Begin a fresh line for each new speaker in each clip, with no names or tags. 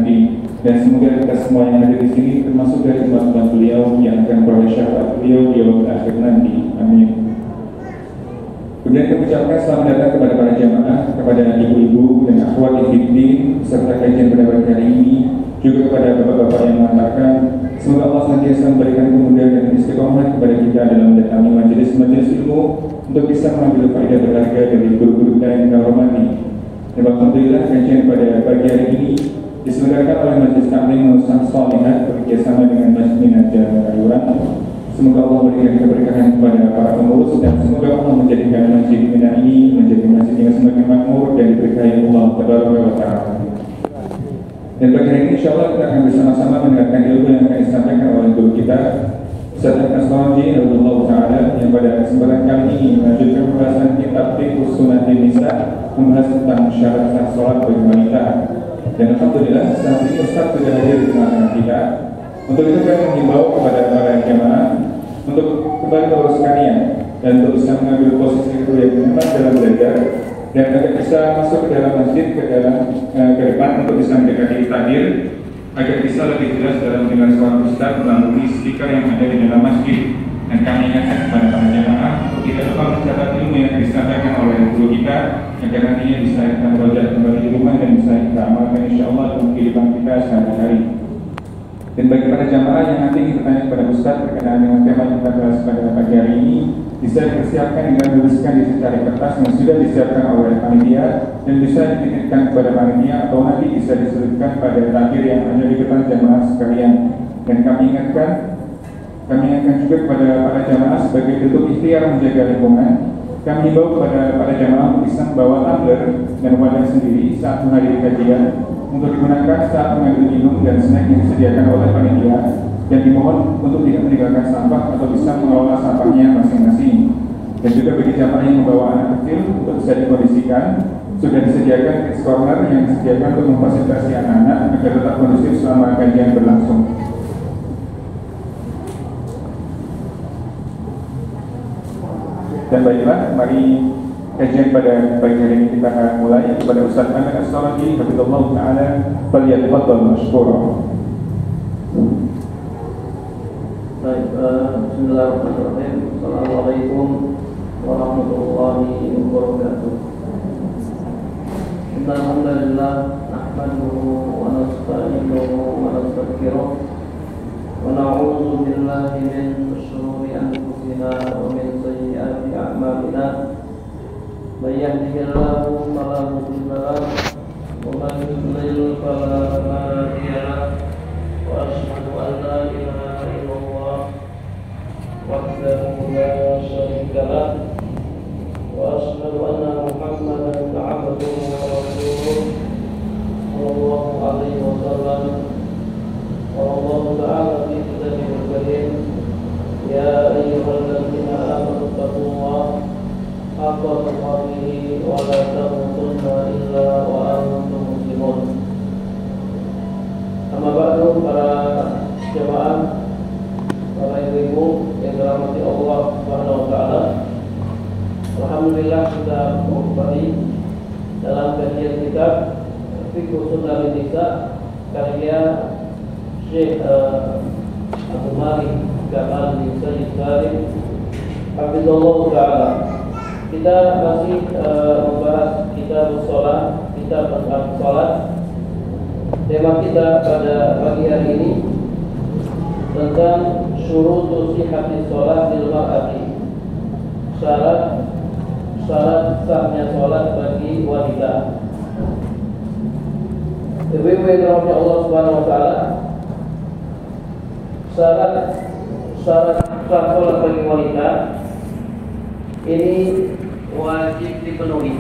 nanti. Dan semoga kita semua yang ada di sini termasuk dari umat-umat beliau yang akan beroleh syafaat beliau di waktu akhir nanti. Amin. Kemudian kami ucapkan selamat datang kepada para jamaah, kepada ibu-ibu dan akhwat ikhwati serta kajian pada pagi hari ini, juga kepada bapak-bapak yang mengantarkan. Semoga Allah senantiasa memberikan kemudahan dan istiqomah kepada kita dalam mendatangi majelis-majelis ilmu untuk bisa mengambil faedah berharga dari guru-guru yang kita hormati. Dan alhamdulillah kajian pada pagi hari ini diselenggarakan oleh Majelis Taklim Nusan Shalihat bekerjasama dengan Masjid Minaja Kayuran. Semoga Allah memberikan keberkahan kepada para pengurus dan semoga Allah menjadikan Masjid Mina ini menjadi masjid yang semakin makmur dan diberkahi Allah Tabaraka wa Ta'ala. Dan pagi hari ini insya Allah kita akan bersama-sama mendengarkan ilmu yang akan disampaikan oleh guru kita Ustaz Al-Asraji Radhiyallahu Ta'ala, yang pada kesempatan kali ini melanjutkan pembahasan kitab Fiqh Sunnatin Nisa, membahas tentang syarat sah salat bagi wanita. Dan alhamdulillah saat ini Ustaz sudah hadir di tengah-tengah kita. Untuk itu kami menghimbau kepada para jamaah untuk kembali meluruskan niat dan untuk bisa mengambil posisi itu yang benar dalam belajar, dan agar bisa masuk ke dalam masjid, ke depan untuk bisa mendekati takbir, agar bisa lebih jelas dalam mendengar suara Ustaz melalui speaker yang ada di dalam masjid. Dan kami ingatkan kepada para jamaah untuk kita tetap mencatat ilmu yang disampaikan oleh guru kita, agar nantinya bisa kita belajar kembali di rumah dan bisa kita amalkan insyaallah dalam kehidupan kita sehari-hari. Dan bagi para jamaah yang nanti ingin bertanya kepada Ustaz berkenaan dengan tema yang kita bahas pada pagi hari ini, bisa dipersiapkan dengan menuliskan di secari kertas yang sudah disiapkan oleh panitia, dan bisa dititipkan kepada panitia atau nanti bisa diselipkan pada takbir yang ada di depan jamaah sekalian. Dan kami ingatkan juga kepada para jamaah sebagai bentuk ikhtiar menjaga lingkungan. Kami himbau kepada para jamaah untuk bisa membawa tumbler dan wadah sendiri saat menghadiri kajian untuk digunakan saat mengambil minum dan snack yang disediakan oleh panitia, dan dimohon untuk tidak meninggalkan sampah atau bisa mengelola sampahnya masing-masing. Dan juga bagi jamaah yang membawa anak kecil untuk bisa dikondisikan, sudah disediakan kids corner yang disediakan untuk memfasilitasi anak-anak agar tetap kondusif selama kajian berlangsung. Dan baiklah, mari kajian pada pagi hari ini kita akan mulai kepada Ustaz Al-Asraji Hafizallahu Ta'ala. Falyatafadhal mashkura.
Baik, bismillahirrahmanirrahim. Assalamualaikum warahmatullahi wabarakatuh. Alhamdulillah, nahmaduhu wa nasta'inuhu wa nastaghfiruh wa na'udzu billahi min shururi anfusina wa min sayyiati a'malina. Man yahdihillahu fala mudilla lahu wa man yudlil fala hadiya lahu. Wa asyhadu an la ilaha illallah wahdahu la syarika lahu wa asyhadu anna Muhammadan 'abduhu wa rasuluh sallallahu alaihi wasallam. Allah Ta'ala fi kitabihil karim, ya ayyuhalladzina amanu taqullaha haqqa tuqatih wa la tamutunna illa wa antum muslimun. Amma ba'du, para jemaah, para ibu-ibu yang dirahmati Allah Subhanahu wa Ta'ala, alhamdulillah sudah kembali dalam kajian kitab Fiqh Sunnatin Nisa karya Syekh Abu Malik Kamal bin Sayyid Salim Hafizallah Ta'ala. Kita masih membahas kitab sholat, kitab tentang sholat. Tema kita pada pagi hari ini tentang syurutu sihhati sholat lil mar'ati, syarat sahnya sholat bagi wanita. Ibu-ibu yang dirahmati Allah Subhanahu wa Ta'ala, syarat sah sholat bagi wanita ini wajib dipenuhi.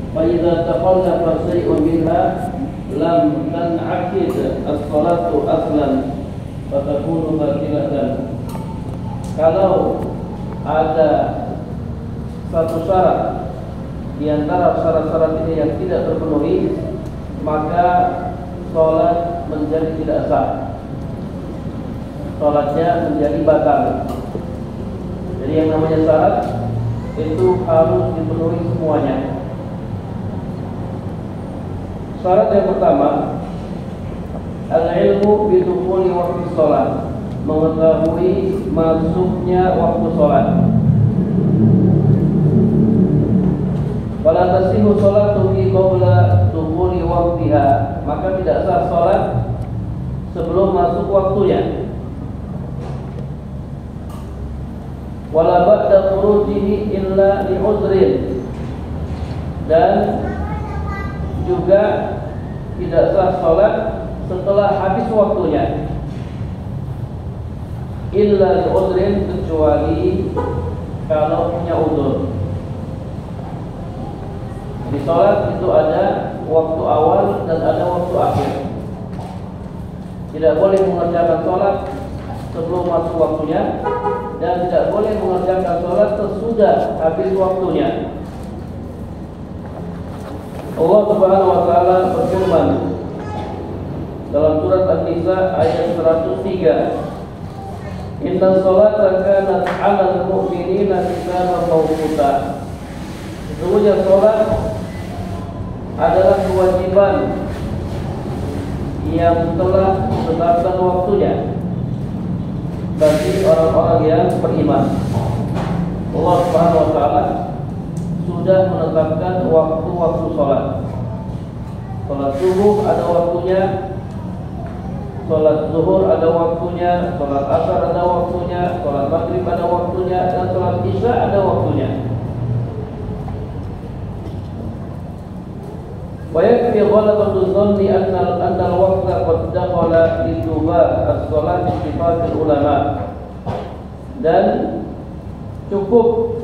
Fa idza taqallafa shay'un minha lam tan'aqid as-salatu aslan fa takunu batilatan. Kalau ada satu syarat di antara syarat-syarat ini yang tidak terpenuhi, maka sholat menjadi tidak sah, sholatnya menjadi batal. Jadi yang namanya syarat itu harus dipenuhi semuanya. Syarat yang pertama, al-ilmu bidukhuli waktu sholat, mengetahui masuknya waktu sholat. Fala tasihu sholatu fi qabla dukhuli waqtiha, maka tidak sah sholat sebelum masuk waktunya. Wala ba'da khurujihi illa li uzrin, dan juga tidak sah sholat setelah habis waktunya, illa li uzrin, kecuali kalau punya uzur. Di sholat itu ada waktu awal dan ada waktu akhir. Tidak boleh mengerjakan sholat sebelum masuk waktunya, dan tidak boleh mengerjakan sholat sesudah habis waktunya. Allah Subhanahu wa taala berfirman dalam surat An-Nisa ayat 103, Inna sholata kanat 'alal mu'minina kitaban mawquta. Sesungguhnya sholat adalah kewajiban yang telah ditetapkan waktunya bagi orang-orang yang beriman. Allah Subhanahu wa taala sudah menetapkan waktu-waktu sholat. Sholat subuh ada waktunya, sholat zuhur ada waktunya, sholat asar ada waktunya, sholat maghrib ada waktunya, dan sholat isya ada waktunya. Wa yakfi ghalabatu dhanni anna al-waqta qad dakhala li tuba as-shalat bi ittifaq ulama. Dan cukup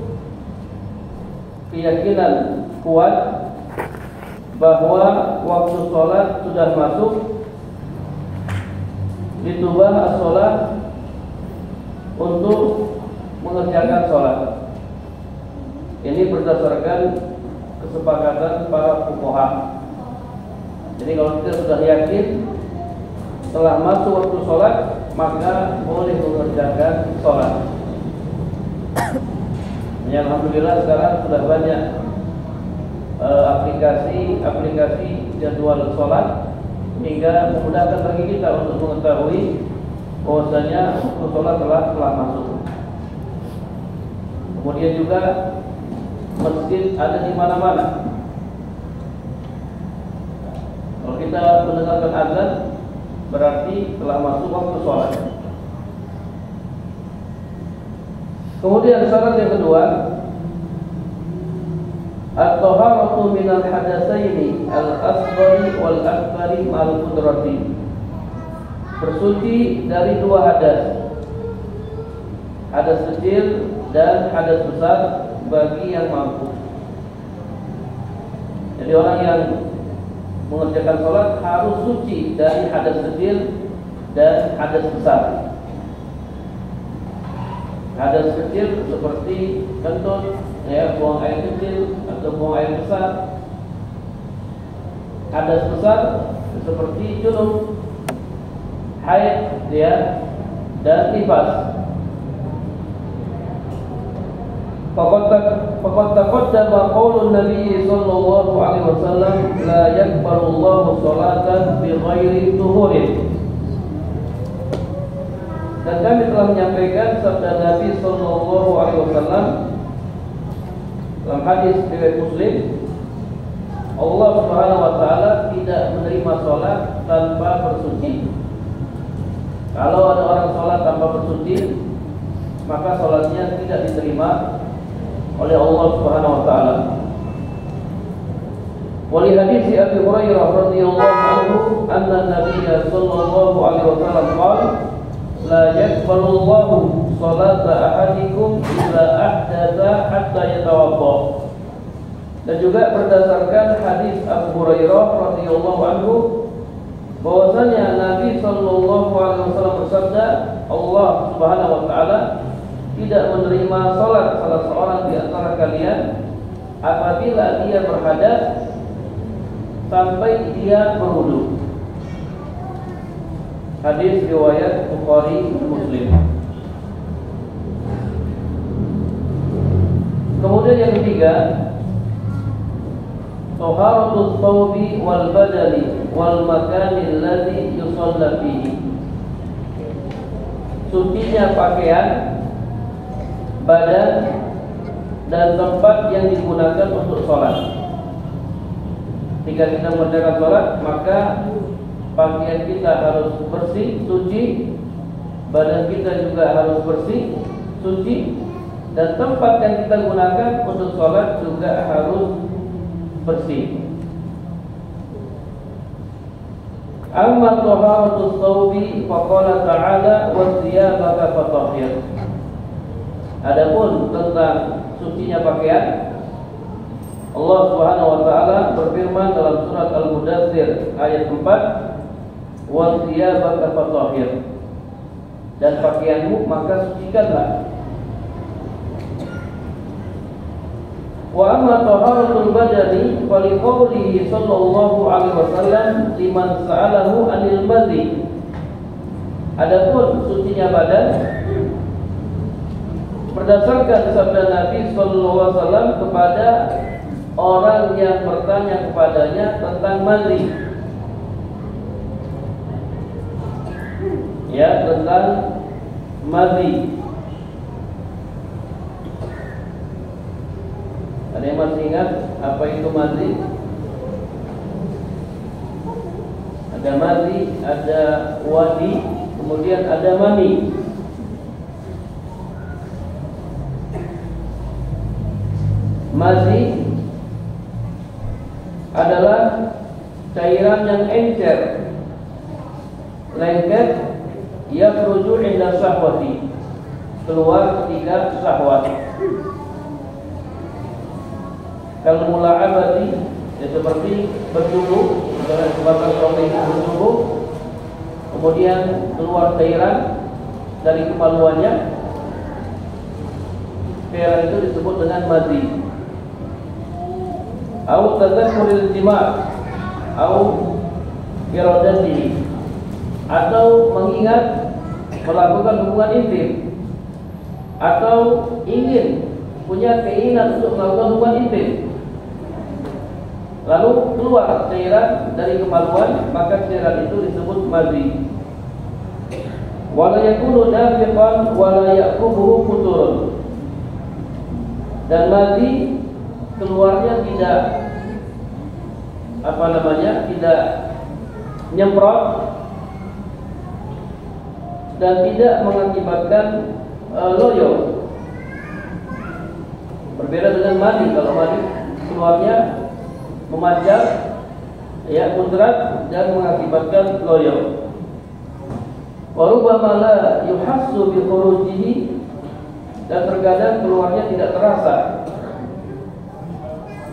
keyakinan kuat bahwa waktu sholat sudah masuk, ditubah as-sholat untuk mengerjakan sholat. Ini berdasarkan kesepakatan para fuqaha. Jadi kalau kita sudah yakin telah masuk waktu sholat, maka boleh mengerjakan sholat. Ya, alhamdulillah sekarang sudah banyak aplikasi jadwal sholat, hingga memudahkan bagi kita untuk mengetahui bahwasanya waktu sholat telah masuk. Kemudian juga masjid ada di mana-mana. Kalau kita mendengarkan azan, berarti telah masuk waktu sholat. Kemudian syarat yang kedua, at-taharatu minal hadatsaini al-asghari wal akbari ma'al qudrati. Bersuci dari dua hadas, hadas kecil dan hadas besar bagi yang mampu. Jadi orang yang mengerjakan sholat harus suci dari hadas kecil dan hadas besar. Hadas kecil seperti kentut, ya, buang air kecil atau buang air besar. Hadas besar seperti junub, haid, ya, dan nifas. Faqad taqaddama qaulun Nabi sallallahu alaihi wasallam, la yaqbalu Allahu sholatan bi ghairi tuhurin. Dan kami telah menyampaikan sabda Nabi sallallahu alaihi wasallam dalam hadis riwayat Muslim, Allah Subhanahu wa taala tidak menerima salat tanpa bersuci. Kalau ada orang salat tanpa bersuci, maka salatnya tidak diterima oleh Allah Subhanahu wa taala. Wa li hadis Abi Hurairah radhiyallahu anhu anna Nabiy sallallahu alaihi wasallam qala la yaqbalu Allahu salata ahadikum illa ahdatha hatta yatawadda. Dan juga berdasarkan hadis Abu Hurairah radhiyallahu anhu bahwasanya Nabi sallallahu alaihi wasallam bersabda, Allah Subhanahu wa taala tidak menerima salat salah seorang di antara kalian apabila dia berhadas sampai dia berwudu. Hadis riwayat Bukhari Muslim. Kemudian yang ketiga, taharatus thawbi wal badani wal makani alladhi yusalla fihi. Sucinya pakaian, badan, dan tempat yang digunakan untuk sholat. Jika kita mengerjakan sholat, maka pakaian kita harus bersih, suci, badan kita juga harus bersih, suci, dan tempat yang kita gunakan untuk sholat juga harus bersih. Amma taharatus thawbi faqala ta'ala wa thiyabaka fatahhir. Adapun tentang sucinya pakaian, Allah Subhanahu wa taala berfirman dalam surat Al-Mudaththir ayat 4, wa thiyabaka fatahhir. Dan pakaianmu maka sucikanlah. Wa amma taharatul badani faliqaulihi sallallahu alaihi wasallam liman sa'alahu anil madhi. Adapun sucinya badan berdasarkan sabda Nabi sallallahu alaihi wasallam kepada orang yang bertanya kepadanya tentang madhi. Ya, tentang madhi. Ada yang masih ingat apa itu madhi? Ada madhi, ada wadi, kemudian ada mani. Madhi adalah cairan yang encer, lengket, yakhruju inda syahwati, keluar ketika syahwat. Kalau mula'abati, ya seperti berjulu, dengan sebatas topik berjulu, kemudian keluar cairan dari kemaluannya, cairan itu disebut dengan madhi. Au tadzakuril jima', au iradatihi, atau mengingat melakukan hubungan intim, atau ingin punya keinginan untuk melakukan hubungan intim, lalu keluar cairan dari kemaluan, maka cairan itu disebut madhi. Wala yakunu nafiqan wala yaqubuhu futurun. Dan madhi keluarnya tidak tidak nyemprot dan tidak mengakibatkan loyo. Berbeda dengan mani. Kalau mani keluarnya memanjang, ya, mudarat dan mengakibatkan loyo. Wa rubbama la yuhassu bi khurujihi, dan terkadang keluarnya tidak terasa.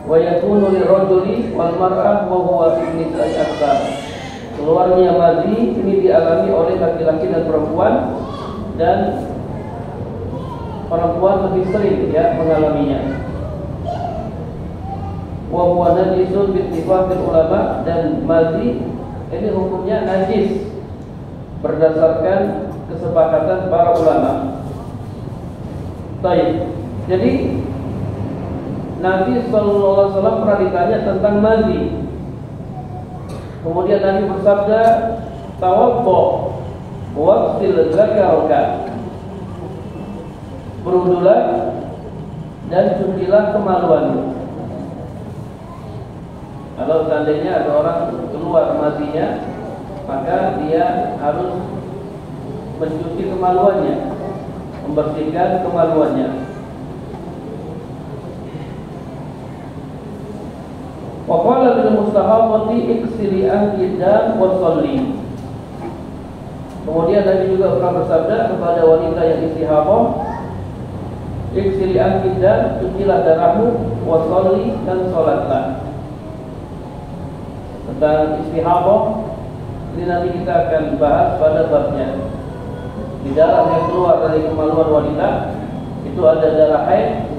Wa yakunu lirajuli wal mar'ah wa huwa fi nisa'i aktsar. Keluarnya madhi ini dialami oleh laki-laki dan perempuan, dan perempuan lebih sering, ya, mengalaminya. Wa huwa najisun bi ittifaqil ulama, dan madhi ini hukumnya najis berdasarkan kesepakatan para ulama. Baik. Jadi Nabi sallallahu alaihi wasallam pernah ditanya tentang madhi. Kemudian Nabi bersabda, tawaddo waqtil zakaraka. Berwudulah dan cucilah kemaluanmu. Kalau seandainya ada orang keluar madhinya, maka dia harus mencuci kemaluannya, membersihkan kemaluannya. Wa qala bil mustahabati iksili ankidan wa sholli. Kemudian Nabi juga pernah bersabda kepada wanita yang istihabah, iksili ankidan, cucilah darahmu, wa sholli, dan sholatlah. Tentang istihabah ini nanti kita akan bahas pada babnya. Di darah yang keluar dari kemaluan wanita itu ada darah haid,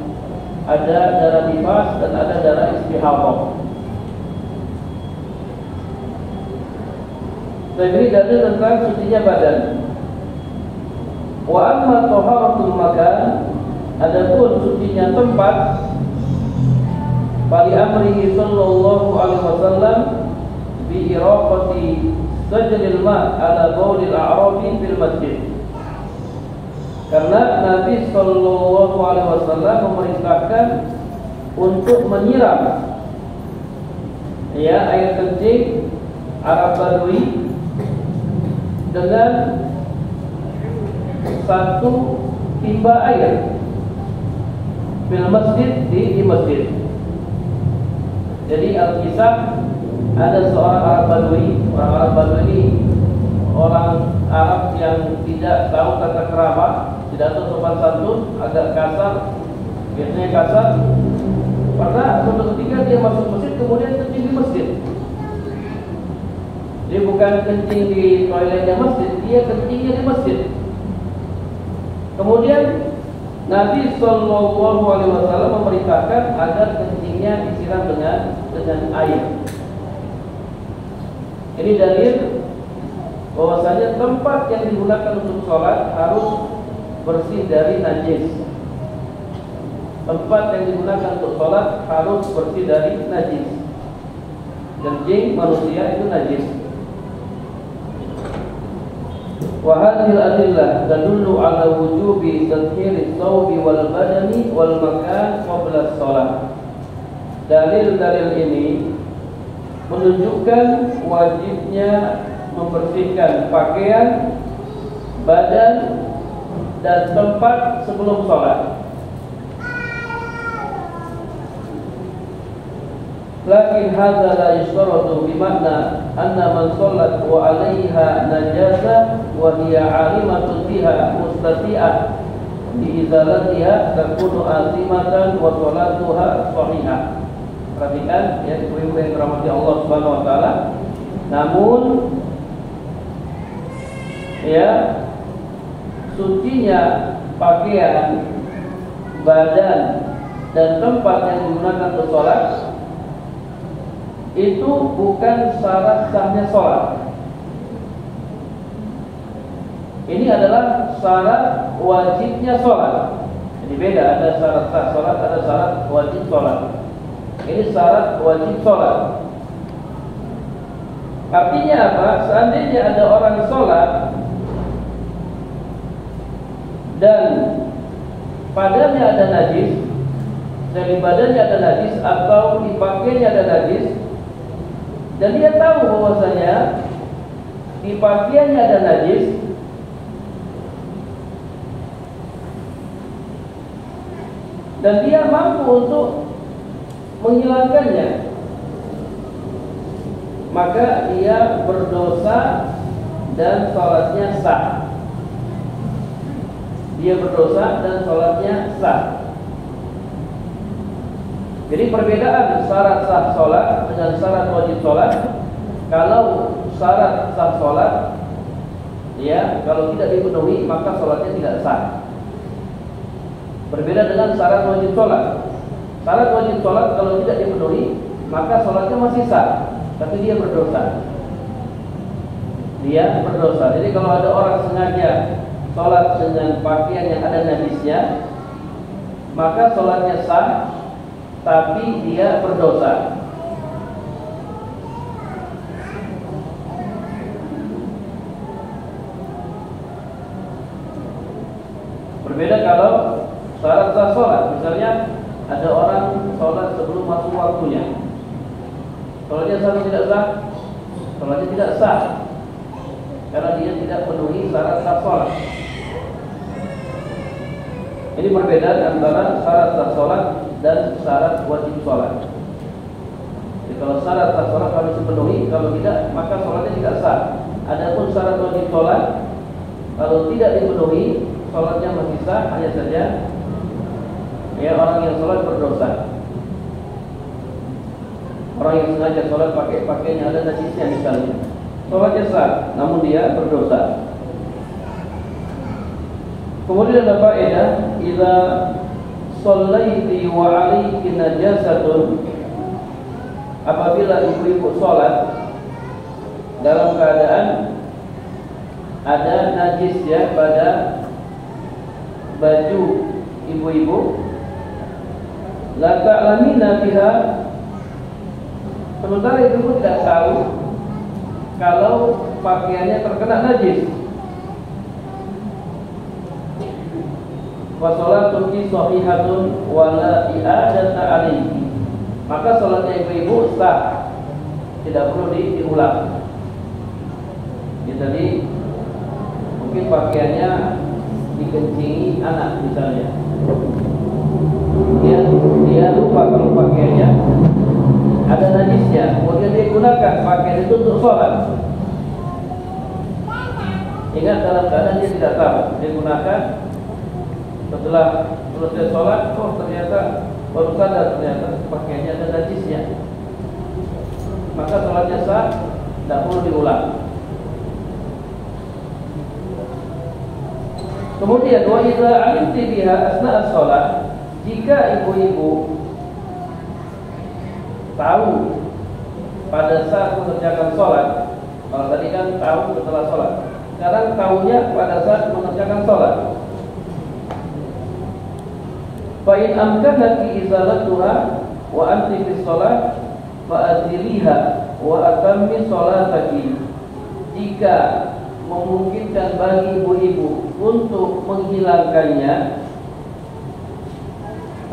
ada darah nifas, dan ada darah istihabah. Saya beri dalil tentang sucinya badan. Wa amma taharatul makan, adapun sucinya tempat, Fali amrihi sallallahu alaihi wasallam bi iraqati sajlil ma' ala baulil a'rabi fil masjid. Karena Nabi sallallahu alaihi wasallam memerintahkan untuk menyiram air kencing Arab Badui dengan satu timba air fil masjid, di masjid. Jadi Al-Kisah, ada seorang Arab Badui. Orang Arab Badui ini orang Arab yang tidak tahu tata krama, tidak tahu sopan santun, agak kasar, biasanya kasar. Pernah suatu ketika dia masuk masjid, kemudian kencing di masjid. Dia bukan kencing di toiletnya masjid, dia kencingnya di masjid. Kemudian Nabi Sallallahu Alaihi Wasallam memerintahkan agar kencingnya disiram dengan air. Ini dalil bahwasanya tempat yang digunakan untuk sholat harus bersih dari najis. Tempat yang digunakan untuk sholat harus bersih dari najis. Kencing manusia itu najis. Wa hadhil adillah tadullu ala wujubi tathhiri thawbi wal badani wal makan qabla shalah. Dalil-dalil ini menunjukkan wajibnya membersihkan pakaian, badan, dan tempat sebelum sholat. Lakin hadza la yashtaratu bi makna anna man shallat wa 'alaiha najasa wa hiya 'alimatun biha mustati'ah bi izalatiha takunu azimatan wa shalatuha shahihah. Perhatikan ya, ibu-ibu yang dirahmati Allah Subhanahu wa taala. Namun ya, sucinya pakaian, badan, dan tempat yang digunakan untuk sholat itu bukan syarat sahnya sholat. Ini adalah syarat wajibnya sholat. Jadi beda, ada syarat sah sholat, ada syarat wajib sholat. Ini syarat wajib sholat. Artinya apa? Seandainya ada orang sholat dan padanya ada najis, dari badannya ada najis atau di pakaiannya ada najis, dan dia tahu bahwasanya di pakaiannya ada najis, dan dia mampu untuk menghilangkannya, maka dia berdosa dan sholatnya sah. Dia berdosa dan sholatnya sah. Jadi perbedaan syarat sah sholat dengan syarat wajib sholat. Kalau syarat sah sholat, ya, kalau tidak dipenuhi maka sholatnya tidak sah. Berbeda dengan syarat wajib sholat. Syarat wajib sholat kalau tidak dipenuhi maka sholatnya masih sah, tapi dia berdosa. Dia berdosa. Jadi kalau ada orang sengaja sholat dengan pakaian yang ada najisnya, maka sholatnya sah, tapi dia berdosa. Berbeda kalau syarat sah sholat. Misalnya ada orang sholat sebelum masuk waktunya, sholatnya sah atau tidak sah? Sholatnya tidak sah, karena dia tidak penuhi syarat sah sholat. Ini perbedaan antara syarat sah sholat dan syarat wajib sholat. Jadi kalau syarat sah sholat harus dipenuhi, kalau tidak maka sholatnya tidak sah. Adapun syarat wajib sholat, kalau tidak dipenuhi sholatnya masih sah, hanya saja ya orang yang sholat berdosa. Orang yang sengaja sholat pakai pakaian yang ada najisnya misalnya, sholatnya sah, namun dia berdosa. Kemudian ada faedah, idza shallaiti wa 'alaiki najasatun, apabila ibu-ibu sholat dalam keadaan ada najis ya pada baju ibu-ibu, la ta'lamina biha Sementara ibu pun tidak tahu kalau pakaiannya terkena najis. Wa sholatuki shahihatun wa la i'adata alayhi. Maka salatnya ibu-ibu sah, tidak perlu diulang. Jadi mungkin pakaiannya dikencingi anak misalnya, dia lupa kalau pakaiannya ada najisnya, kemudian dia gunakan pakaian itu untuk sholat. Ingat, dalam keadaan dia tidak tahu, dia gunakan. Setelah selesai sholat, oh ternyata baru sadar ternyata pakaiannya ada najisnya, maka sholatnya sah, tidak perlu diulang. Kemudian wa idza alimti biha asna as-shalah, jika ibu-ibu tahu pada saat mengerjakan sholat, kalau tadi kan tahu setelah sholat, sekarang tahunya pada saat mengerjakan sholat. Fa in amkanaki izalatuha wa anti fi sholat fa aziliha wa atammi sholataki. Jika memungkinkan bagi ibu-ibu untuk menghilangkannya,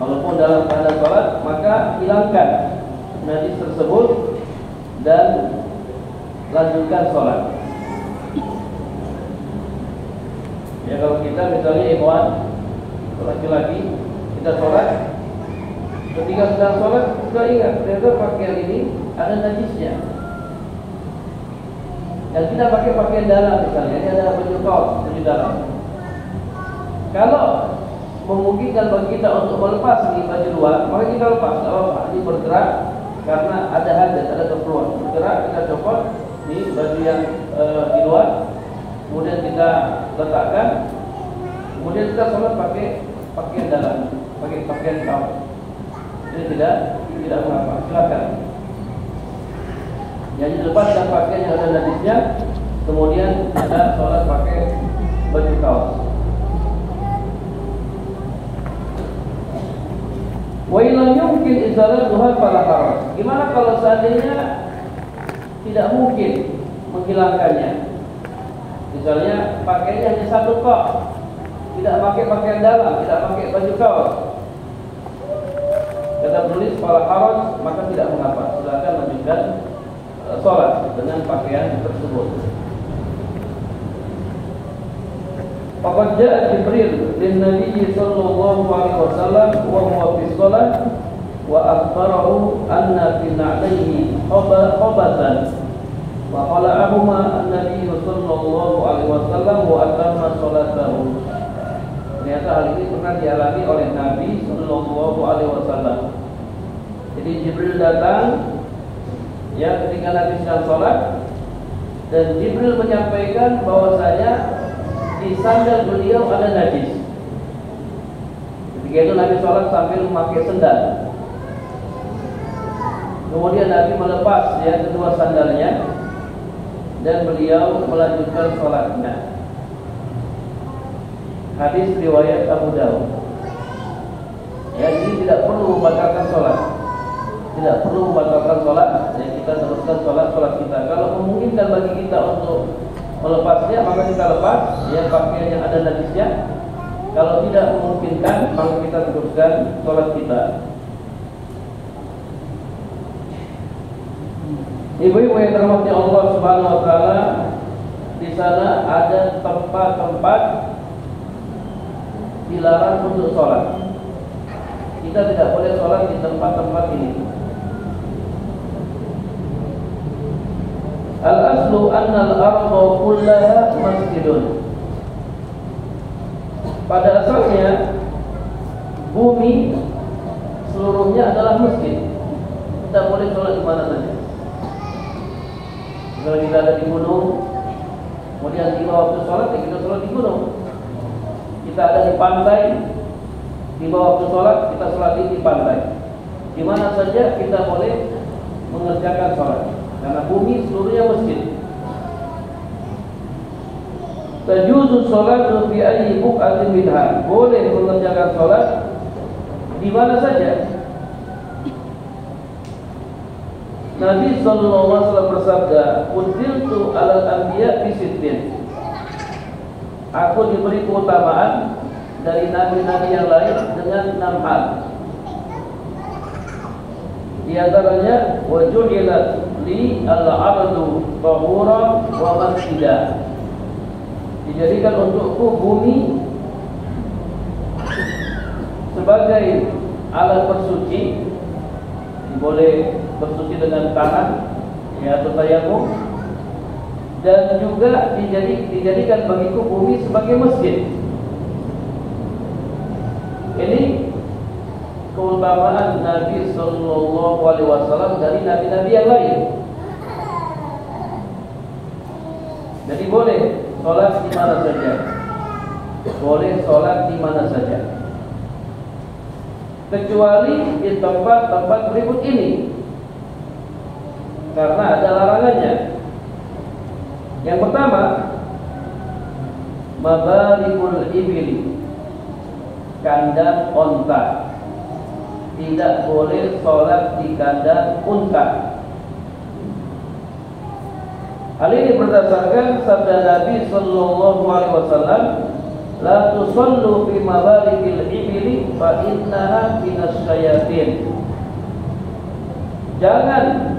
walaupun dalam keadaan sholat, maka hilangkan najis tersebut dan lanjutkan sholat. Ya, kalau kita misalnya ikhwan laki-laki, kita sholat, ketika sedang sholat kita ingat ternyata pakaian ini ada najisnya, dan kita pakai pakaian dalam misalnya, ini ada baju kaos di dalam. Kalau memungkinkan bagi kita untuk melepas di baju luar, maka kita lepas, tidak apa-apa. Ini bergerak karena ada hajat, ada keperluan. Bergerak, kita copot di baju yang di luar, kemudian kita letakkan, kemudian kita sholat pakai pakaian dalam, pakai pakaian kaos. Ini tidak mengapa, silakan. Jadi lepaskan pakaian yang ada najisnya, kemudian kita sholat pakai baju kaos. Wa illam yumkin izalatuha fala haraj. Gimana kalau seandainya tidak mungkin menghilangkannya? Misalnya pakaiannya hanya satu kok, tidak pakai pakaian dalam, tidak pakai baju kaos. Kata penulis fala haraj, maka tidak mengapa, silakan lanjutkan sholat dengan pakaian tersebut. Faqad ja'a Jibril lin Nabi sallallahu alaihi wasallam wa huwa fi shalah wa akhbarahu anna fi na'lihi khabatan wa qala'ahuma an-nabiy sallallahu alaihi wasallam wa atamma sholatahu. Ternyata hal ini pernah dialami oleh Nabi sallallahu alaihi wasallam. Jadi Jibril datang ya ketika Nabi sedang sholat, dan Jibril menyampaikan bahwasanya di sandal beliau ada najis. Ketika itu Nabi sholat sambil memakai sendal. Kemudian Nabi melepas ya kedua sandalnya dan beliau melanjutkan sholatnya. Hadis riwayat Abu Dawud. Ya, jadi tidak perlu membatalkan sholat. Tidak perlu membatalkan sholat, ya, kita teruskan sholat kita. Kalau memungkinkan bagi kita untuk melepasnya, maka kita lepas ya pakaian yang ada najisnya. Kalau tidak memungkinkan, maka kita teruskan sholat kita. Ibu-ibu yang dirahmati Allah Subhanahu wa taala, di sana ada tempat-tempat dilarang untuk sholat. Kita tidak boleh sholat di tempat-tempat ini. Al-aslu anna al-arda kullaha masjidun. Pada asalnya bumi seluruhnya adalah masjid. Kita boleh sholat di mana saja. Kalau kita ada di gunung, kemudian tiba waktu sholat, ya kita sholat di gunung. Kita ada di pantai, tiba waktu sholat, kita sholat di pantai. Di mana saja kita boleh mengerjakan sholat, karena bumi seluruhnya masjid. Tajuzu sholatu fi ayyi buq'atin minha. Boleh mengerjakan sholat di mana saja. Nabi sallallahu alaihi wasallam bersabda, "Utiltu 'alal anbiya bi sittin." Aku diberi keutamaan dari nabi-nabi yang lain dengan 6 hal. Di antaranya, wa ju'ilat li al-ardu tahuran wa masjidan. Dijadikan untukku bumi sebagai alat bersuci, boleh bersuci dengan tangan ya, atau tayamum, dan juga dijadikan bagiku bumi sebagai masjid. Ini keutamaan Nabi sallallahu alaihi wasallam dari nabi-nabi yang lain. Jadi boleh sholat di mana saja. Boleh sholat di mana saja. Kecuali di tempat-tempat berikut ini, karena ada larangannya. Yang pertama, mabarikul ibili, kandang onta. Tidak boleh sholat di kandang unta. Hal ini berdasarkan sabda Nabi sallallahu alaihi wasallam, la tusallu fi mabarikil ibili fa innaha minasyayatin. Jangan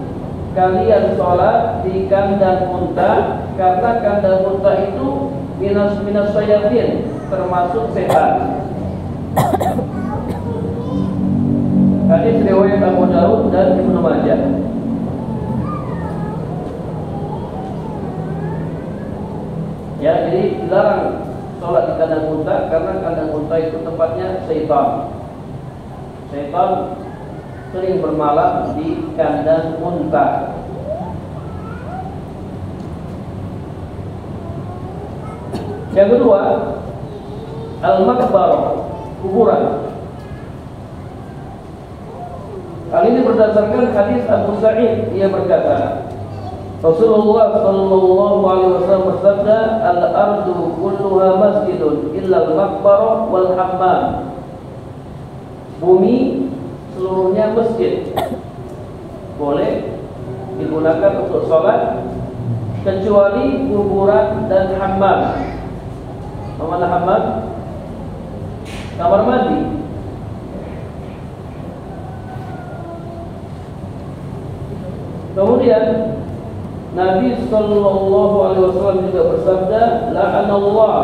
kalian sholat di kandang unta, karena kandang unta itu minasyayatin, termasuk setan. Hadis riwayat Abu Daud dan Ibnu Majah. Ya, jadi dilarang sholat di kandang unta karena kandang unta itu tempatnya syaitan. Syaitan sering bermalam di kandang unta. Yang kedua, al-maqbarah, kuburan. Hal ini berdasarkan hadis Abu Sa'id, ia berkata, Rasulullah sallallahu alaihi wasallam bersabda, al-ardu kulluha masjidun illa al-maqbarah wal hammam. Bumi seluruhnya masjid, boleh digunakan untuk sholat, kecuali kuburan dan hammam. Mana hammam? Kamar mandi. Kemudian Nabi sallallahu alaihi wasallam juga bersabda, la'anallah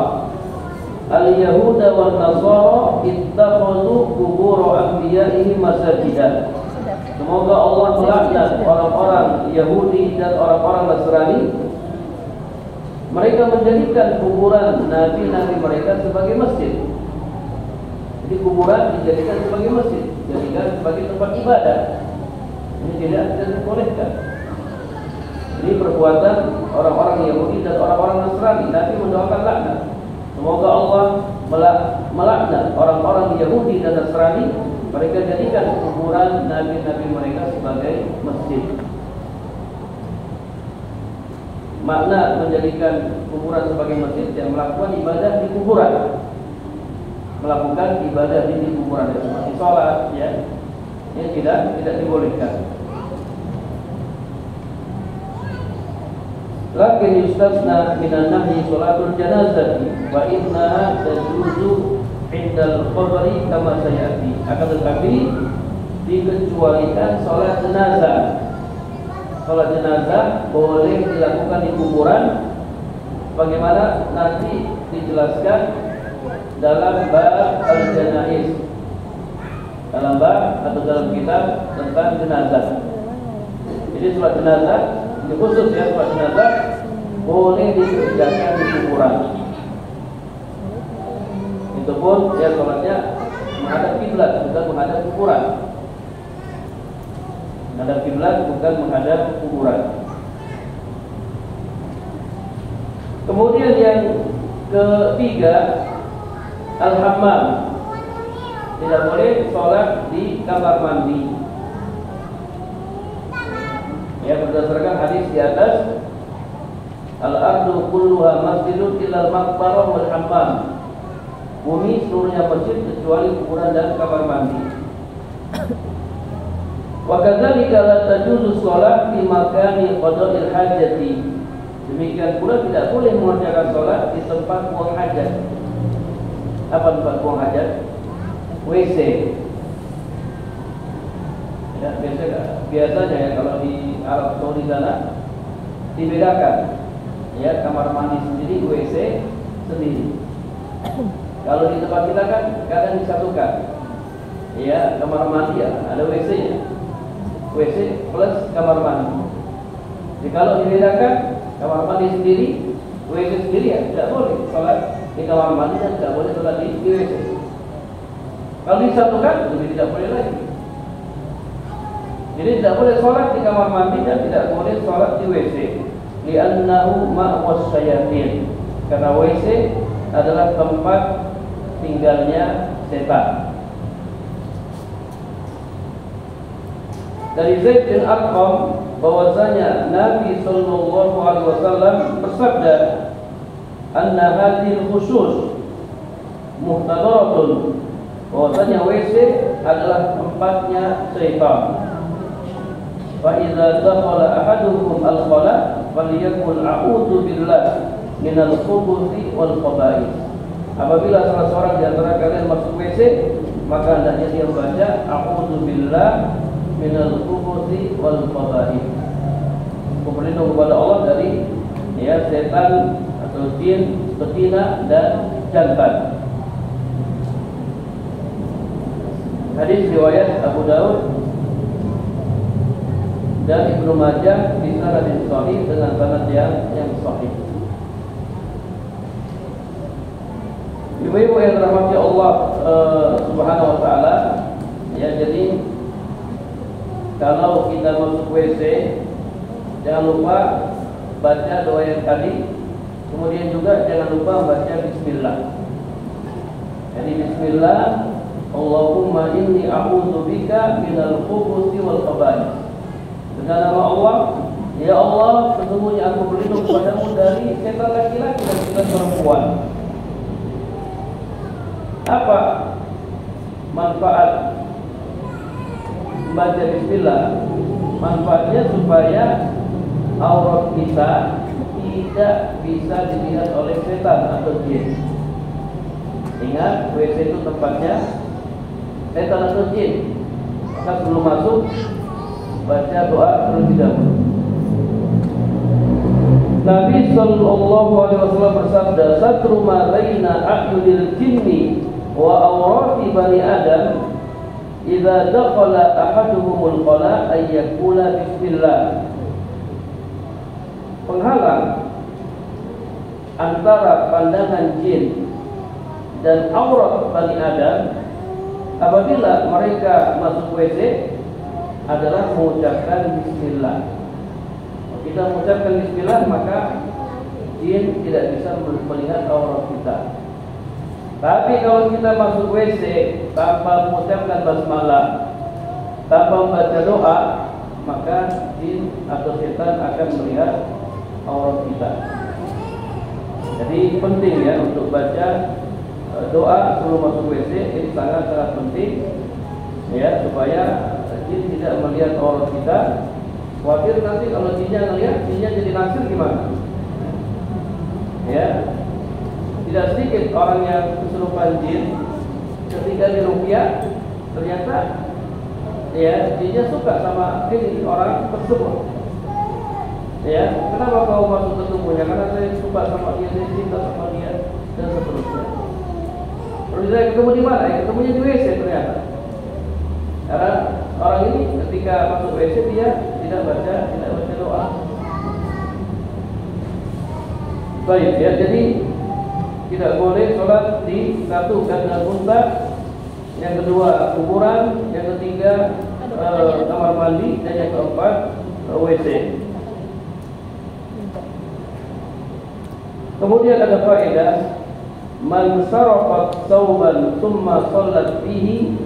al-yahuda wan nasara ittakhadhu qubur anbiya'ihim masajidan. Semoga Allah melaknat orang-orang Yahudi dan orang-orang Nasrani. Mereka menjadikan kuburan nabi-nabi mereka sebagai masjid. Jadi kuburan dijadikan sebagai masjid, dijadikan sebagai tempat ibadah. Ini tidak dibolehkan. Ini perbuatan orang-orang Yahudi dan orang-orang Nasrani. Nabi mendoakan laknat. Semoga Allah melaknat orang-orang Yahudi dan Nasrani. Mereka jadikan kuburan nabi-nabi mereka sebagai masjid. Makna menjadikan kuburan sebagai masjid yang melakukan ibadah di kuburan, melakukan ibadah di kuburan seperti sholat, ya, ini tidak dibolehkan. Lakin yustasna minan nahyi sholatul janazati wa innaha tajuzu indal qabri kama sayati. Akan tetapi dikecualikan sholat jenazah. Sholat jenazah boleh dilakukan di kuburan, bagaimana nanti dijelaskan dalam bab al-janaiz, dalam bab atau dalam kitab tentang jenazah. Jadi sholat jenazah, ini khusus ya, sholat jenazah boleh dikerjakan di kuburan. Itu pun ya sholatnya menghadap kiblat, bukan menghadap kuburan. Menghadap kiblat bukan menghadap kuburan. Kemudian yang ketiga, al-hammam. Tidak boleh sholat di kamar mandi. Ya, berdasarkan hadis di atas, al-ardu kulluha masjidun illa al-maqbarah wal hammam. Bumi seluruhnya masjid kecuali kuburan dan kamar mandi. Wa kadzalika la tajuzu shalah fi makani qada'il hajati. Demikian pula tidak boleh mengerjakan salat di tempat buang hajat. Apa tempat buang hajat? WC. Ya, biasanya ya kalau di Arab Saudi sana dibedakan, ya, kamar mandi sendiri, WC sendiri. Kalau di tempat kita kan kadang disatukan, ya, kamar mandi ya, ada WC-nya, WC plus kamar mandi. Jadi kalau dibedakan, kamar mandi sendiri, WC sendiri, ya tidak boleh sholat di kamar mandi dan tidak boleh sholat di WC. Kalau disatukan, lebih tidak boleh lagi. Jadi tidak boleh sholat di kamar mandi dan tidak boleh sholat di WC. Li'annahu ma'was syayatin. Karena WC adalah tempat tinggalnya setan. Dari Zaid bin Arqam bahwasanya Nabi sallallahu alaihi wasallam bersabda, "Anna hadhil khusus muhtadaratun." Bahwasanya WC adalah tempatnya setan. Fa idza dakhala ahadukum al-khala falyaqul a'udzu billah minal khubuthi wal khaba'ith. Apabila salah seorang di antara kalian masuk WC, maka hendaknya dia membaca a'udzu billah minal khubuthi wal khaba'ith. Berlindung kepada Allah dari, ya, setan atau jin, betina dan jantan. Hadis riwayat Abu Daud dan Ibnu Majah di sanad yang sahih dengan sanad yang sahih. Ibu-ibu yang dirahmati Allah Subhanahu wa taala, ya, jadi kalau kita masuk WC jangan lupa baca doa yang tadi, kemudian juga jangan lupa baca bismillah. Jadi bismillah, Allahumma inni a'udzubika minal khubuthi wal khaba'ith. Dengan nama Allah, ya Allah, sesungguhnya aku berlindung kepadamu dari setan laki-laki dan setan perempuan. Apa manfaat membaca bismillah? Manfaatnya supaya aurat kita tidak bisa dilihat oleh setan atau jin. Ingat, WC itu tempatnya setan atau jin. Maka sebelum masuk, baca doa terlebih dahulu. Nabi sallallahu alaihi wasallam bersabda, "Satru ma baina a'yunil jinni wa awrati bani Adam, idza dakhala ahaduhumul khala ay yaqula bismillah." Penghalang antara pandangan jin dan aurat bani Adam apabila mereka masuk WC adalah mengucapkan bismillah. Kalau kita mengucapkan bismillah, maka jin tidak bisa melihat aurat kita. Tapi kalau kita masuk WC tanpa mengucapkan basmalah, tanpa membaca doa, maka jin atau setan akan melihat aurat kita. Jadi penting, ya, untuk baca doa sebelum masuk WC. Ini sangat-sangat penting, ya, supaya jin tidak melihat aurat kita. Khawatir nanti kalau jinnya melihat, jinnya jadi nasir gimana? Ya, tidak sedikit orang yang kesurupan jin ketika diruqyah ternyata, ya, jinnya suka sama ini orang tersebut. Ya, kenapa kau masuk ke tubuhnya? Karena saya suka sama dia, saya cinta sama dia, dan seterusnya. Terus saya ketemu di mana? Ketemunya di WC ternyata. Karena orang ini ketika masuk WC dia tidak baca doa. Baik, ya, jadi tidak boleh sholat di satu kandang unta, yang kedua kuburan, yang ketiga kamar mandi, dan yang keempat WC. Kemudian ada faedah, man sarafat thawban thumma shallat fihi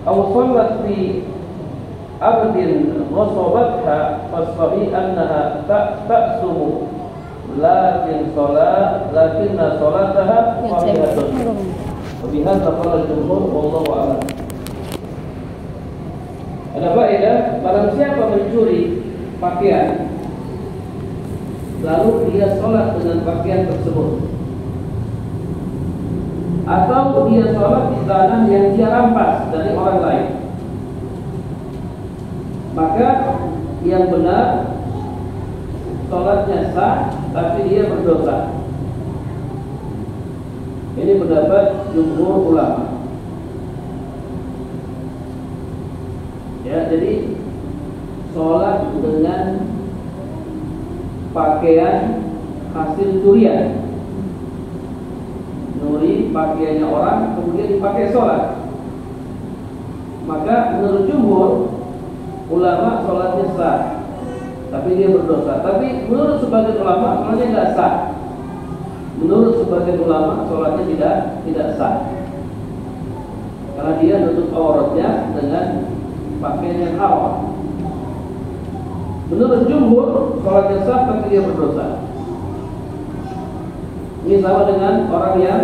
aw shallat fi ardin ghasabatha fasahih annaha ta'sumu lakinna salataha sahihatun. Wa bihadza qala al-jumhur wallahu a'lam. Ada faedah, barang siapa mencuri pakaian lalu dia sholat dengan pakaian tersebut, atau dia sholat di tanah yang dia rampas dari orang lain, maka yang benar sholatnya sah, tapi dia berdosa. Ini pendapat jumhur ulama. Ya, jadi sholat dengan pakaian hasil curian, nyuri pakaiannya orang kemudian dipakai sholat, maka menurut jumhur ulama sholatnya sah, tapi dia berdosa. Tapi menurut sebagian ulama sholatnya tidak sah. Menurut sebagian ulama sholatnya tidak sah, karena dia nutup auratnya dengan pakaian yang haram. Menurut jumhur sholatnya sah, tapi dia berdosa. Ini sama dengan orang yang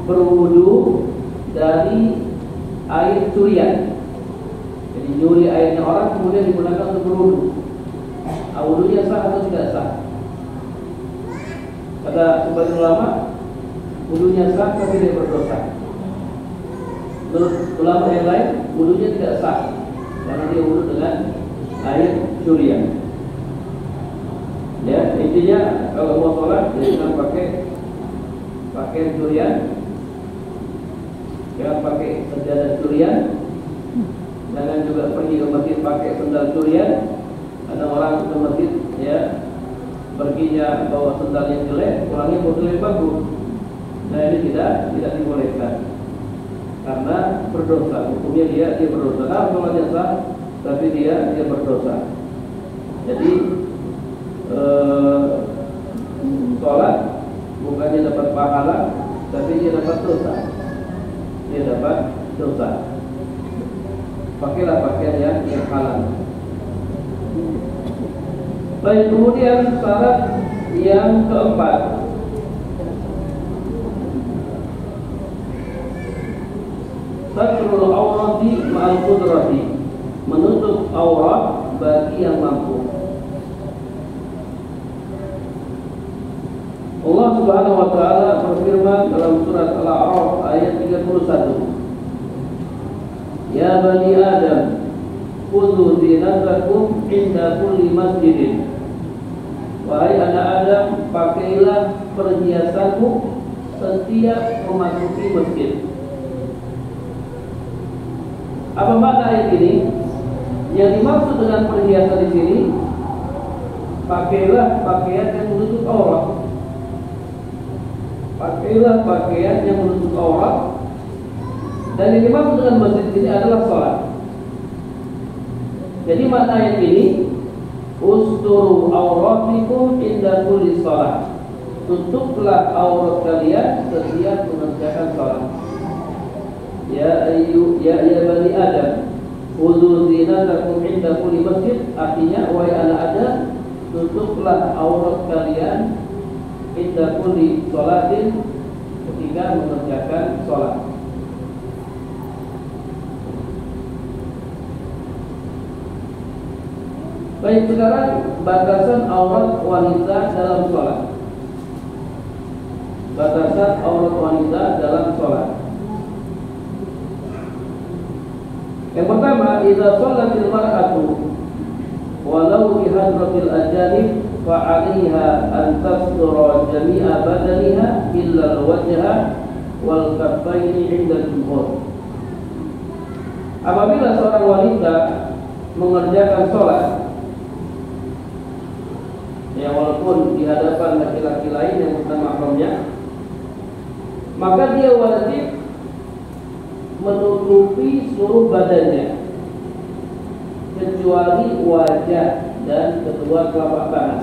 berwudu dari air curian. Jadi nyuri airnya orang kemudian digunakan untuk berwudu. Wudunya sah atau tidak sah? Kata sebagian ulama, wudunya sah tapi dia berdosa. Menurut ulama yang lain, wudunya tidak sah karena dia wudu dengan air curian. Ya, intinya kalau mau sholat jangan pakai pakaian curian, jangan pakai sejadah curian, jangan juga pergi ke masjid pakai sendal curian. Ada orang ke masjid ya perginya bawa sendal yang jelek, pulangnya bawa sendal yang bagus. Nah ini tidak dibolehkan karena berdosa. Hukumnya dia berdosa. Nah, sholatnya sah, tapi dia berdosa. Jadi sholat bukannya dapat pahala, tapi dia dapat dosa. Dia dapat dosa. Pakailah pakaian yang halal. Baik, kemudian syarat yang keempat, satrul aurati ma'al qudrati, menutup aurat bagi yang mampu. Allah Subhanahu wa taala berfirman dalam surat Al-A'raf ayat 31, Ya bani Adam, khudhu zinatakum inda kulli masjidin. Wahai anak Adam, pakailah perhiasanmu setiap memasuki masjid. Apa makna ayat ini? Yang dimaksud dengan perhiasan di sini, pakailah pakaian yang menutup aurat. Pakailah pakaian yang menutup aurat. Dan yang dimaksud dengan masjid ini adalah sholat. Jadi makna ayat ini, usturu auratikum inda kulli sholat. Tutuplah aurat kalian setiap mengerjakan sholat. Ya bani Adam, khudhu zinatakum inda kulli masjid. Artinya, wahai anak Adam, tutuplah aurat kalian inda kulli sholatin, ketika mengerjakan sholat. Baik, sekarang batasan aurat wanita dalam sholat. Batasan aurat wanita dalam sholat. Yang pertama, idza sholatil mar'atu walau bi hadratil ajanib fa 'alaiha an tasdura jami'a badaniha illa al-wajha wal kaffaini 'inda al-jumhur. Apabila seorang wanita mengerjakan sholat, ya walaupun di hadapan laki-laki lain yang bukan mahramnya, maka dia wajib menutupi seluruh badannya kecuali wajah dan kedua telapak tangan.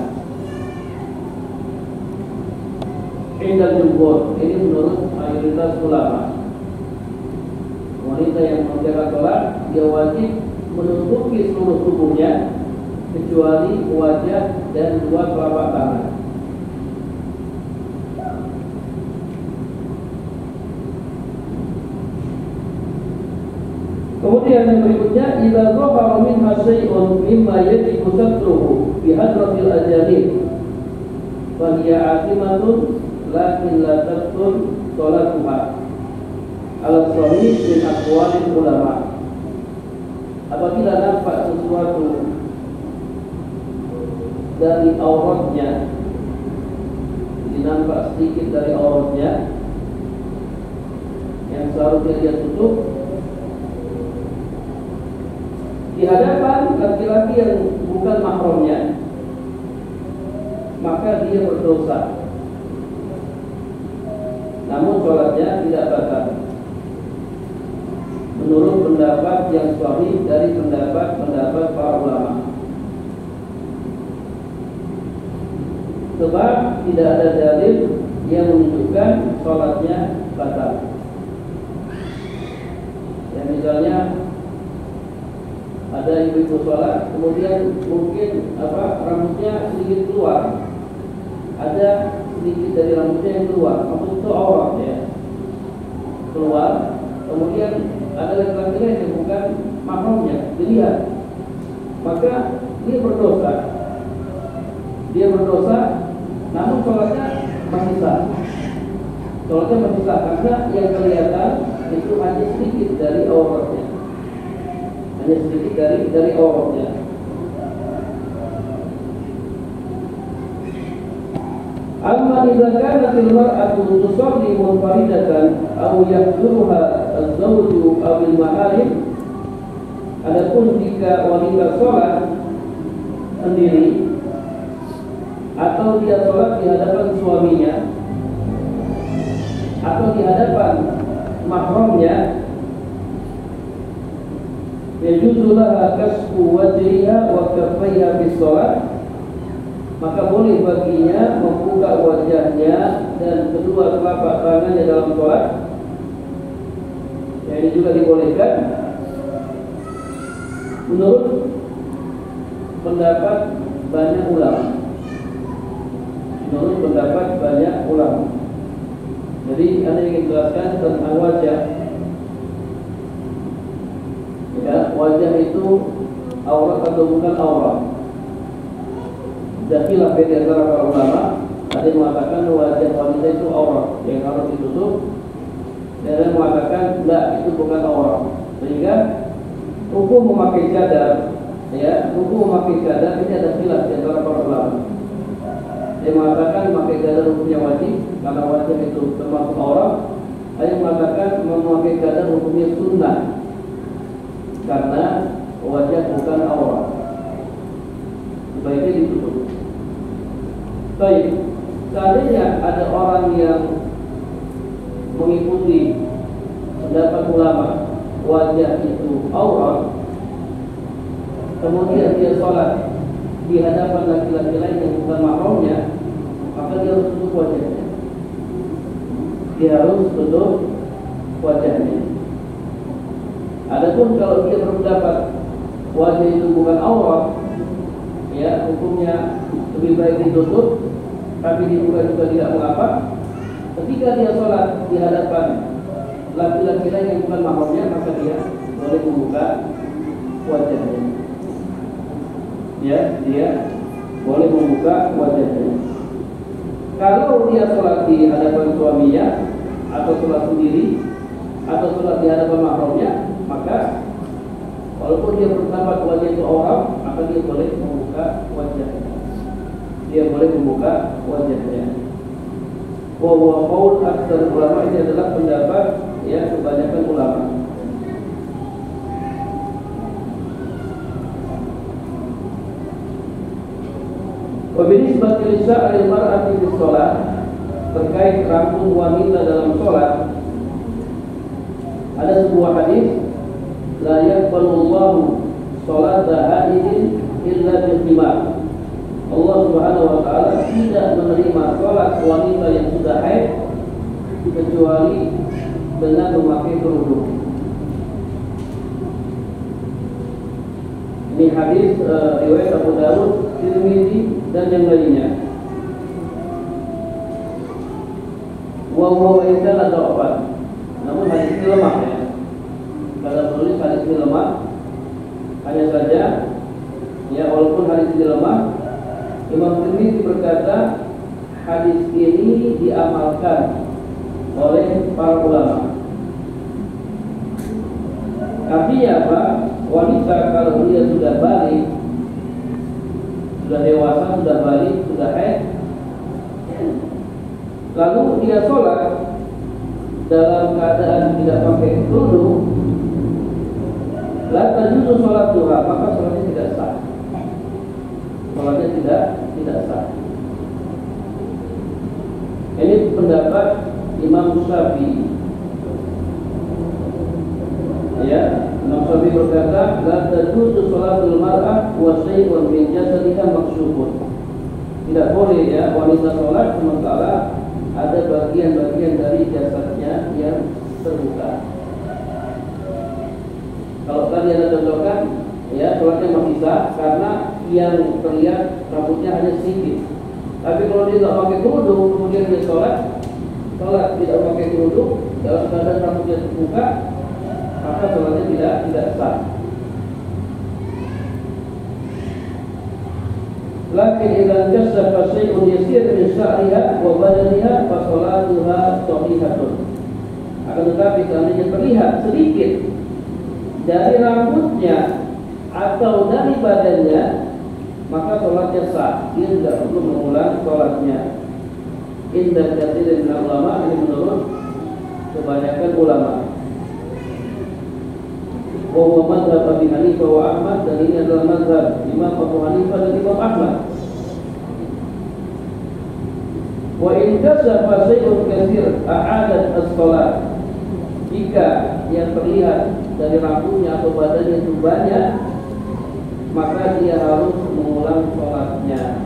Indah jumhur, ini menurut mayoritas ulama. Wanita yang mengerjakan sholat, dia wajib menutupi seluruh tubuhnya kecuali wajah dan dua telapak tangan. Kemudian Kemudian yang berikutnya, idza dhahara minha syai'un mimma yajibu satruhu bi hadratil ajalin fa hiya atimatun lakin la tabtul sholatuha ala sahih min aqwalil ulama. Apabila nampak sesuatu dari auratnya, nampak sedikit dari auratnya yang seharusnya dia tutup di hadapan laki-laki yang bukan mahramnya, maka dia berdosa. Namun sholatnya tidak batal menurut pendapat yang sahih dari pendapat para ulama. Sebab tidak ada dalil yang menunjukkan sholatnya batal. Ya, misalnya ada ibu-ibu sholat, kemudian mungkin rambutnya sedikit keluar, ada sedikit dari rambutnya yang keluar, rambut itu aurat ya, keluar, kemudian ada laki-laki yang bukan mahramnya dilihat, maka dia berdosa. Namun sholatnya masih sah. Karena yang kelihatan itu hanya sedikit dari auratnya. Amma idza kanat al-mar'atu tusalli munfaridatan aw yahduruha az-zawju aw al-maharim. Adapun jika wanita sholat sendiri atau dia sholat di hadapan suaminya atau di hadapan mahramnya, yajuzu laha kasfu wajhiha wa kaffaiha fi sholat, maka boleh baginya membuka wajahnya dan kedua telapak tangannya dalam sholat. Ya, ini juga dibolehkan menurut pendapat banyak ulama. Jadi Anda ingin jelaskan tentang wajah. Ya, wajah itu aurat atau bukan aurat? Khilaf di antara para ulama. Ada yang mengatakan wajah wanita itu aurat yang harus ditutup, dan ada yang mengatakan enggak, itu bukan aurat. Sehingga hukum memakai cadar, ini ada khilaf di antara para ulama. Dia mengatakan memakai cadar hukumnya wajib karena wajah itu termasuk aurat. Ada yang mengatakan memakai cadar hukumnya sunnah karena wajah bukan aurat, sebaiknya ditutup. Baik, seandainya ada orang yang mengikuti pendapat ulama wajah itu aurat, kemudian dia sholat di hadapan laki-laki lain yang bukan mahramnya, maka dia harus tutup wajahnya. Adapun kalau dia berpendapat wajah itu bukan aurat, ya hukumnya lebih baik ditutup, tapi dibuka juga tidak mengapa. Ketika dia sholat di hadapan laki-laki lain yang bukan mahramnya, maka dia boleh membuka wajahnya. Ya, dia boleh membuka wajahnya. Kalau dia sholat di hadapan suaminya, atau sholat sendiri, atau sholat di hadapan mahramnya, maka walaupun dia berpendapat wajah itu aurat, maka dia boleh membuka wajahnya. Wa qaul aktsar ulama, ini adalah pendapat ya kebanyakan ulama. Wa binisbati li sya'ril mar'ati fi shalah, terkait rambut wanita dalam sholat, ada sebuah hadis, la yaqbalullahu sholata haidin illa bil khimar. Allah Subhanahu wa taala tidak menerima sholat wanita yang sudah haid kecuali dengan memakai kerudung. Ini hadis riwayat Abu Dawud, Tirmidzi dan yang lainnya. Wa huwa insan atau apa? Namun hadis ini lemah ya. Kalau menulis hadis ini lemah, hanya saja ya walaupun hadis ini lemah, Imam Tirmidzi berkata hadis ini diamalkan oleh para ulama. Artinya apa? Wanita kalau dia sudah balik, sudah dewasa, sudah balik, sudah haid, lalu dia sholat dalam keadaan tidak pakai kerudung, la tajuzu sholat duha, maka sholatnya tidak sah. Sholatnya tidak sah. Ini pendapat Imam Syafi'i. Ya, Imam Syafi'i berkata, la tajuzu sholatul mar'ah wa syai'un min jasadiha maksyufun. Tidak boleh ya wanita sholat sementara ada bagian-bagian dari jasadnya yang terbuka. Kalau tadi ada contohkan, ya sholatnya masih sah karena yang terlihat rambutnya hanya sedikit. Tapi kalau dia tidak pakai kerudung, kemudian dia sholat tidak pakai kerudung dalam keadaan rambutnya terbuka, maka sholatnya tidak sah. Lakin idza kashafa syai'un yasir min sya'riha wa badaniha fa sholatuha shahihatun. Akan tetapi seandainya terlihat sedikit dari rambutnya atau dari badannya, maka sholatnya sah. Dia tidak perlu mengulang sholatnya. Indah katsir min ulama, ini menurut kebanyakan ulama. Wa mazhab Abi Hanifah wa Ahmad, dan ini adalah mazhab Imam Abu Hanifah dan Imam Ahmad. Wa in kashafa syai'un katsir a'adat as-shalat. Jika yang terlihat dari rambutnya atau badannya itu banyak, maka dia harus mengulang sholatnya.